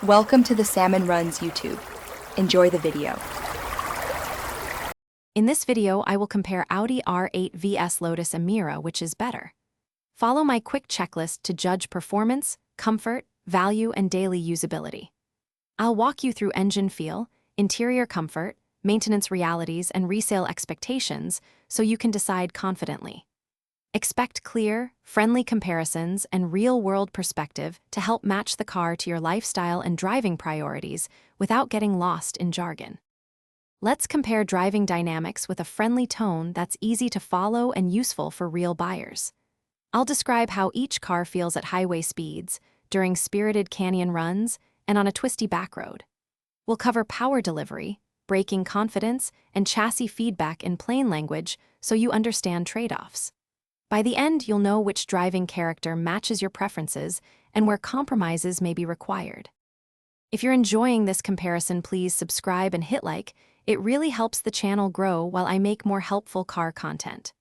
Welcome to the Salmon Runs YouTube. Enjoy the video. In this video, I will compare Audi R8 vs Lotus Emira, which is better. Follow my quick checklist to judge performance, comfort, value, and daily usability. I'll walk you through engine feel, interior comfort, maintenance realities, and resale expectations so you can decide confidently. Expect clear, friendly comparisons and real-world perspective to help match the car to your lifestyle and driving priorities without getting lost in jargon. Let's compare driving dynamics with a friendly tone that's easy to follow and useful for real buyers. I'll describe how each car feels at highway speeds, during spirited canyon runs, and on a twisty back road. We'll cover power delivery, braking confidence, and chassis feedback in plain language so you understand trade-offs. By the end, you'll know which driving character matches your preferences and where compromises may be required. If you're enjoying this comparison, please subscribe and hit like. It really helps the channel grow while I make more helpful car content.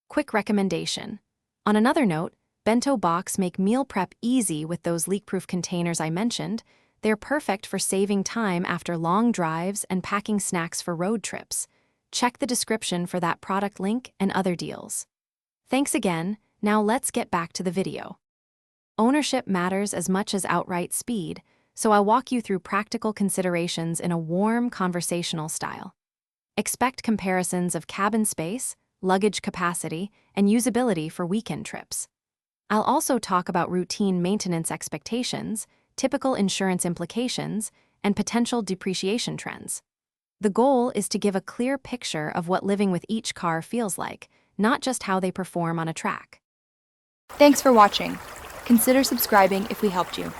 Quick recommendation. On another note, bento box make meal prep easy with those leak-proof containers I mentioned. They're perfect for saving time after long drives and packing snacks for road trips. Check the description for that product link and other deals. Thanks again. Now let's get back to the video. Ownership matters as much as outright speed, so I'll walk you through practical considerations in a warm, conversational style. Expect comparisons of cabin space, luggage capacity, and usability for weekend trips. I'll also talk about routine maintenance expectations, typical insurance implications, and potential depreciation trends. The goal is to give a clear picture of what living with each car feels like, not just how they perform on a track. Thanks for watching. Consider subscribing if we helped you.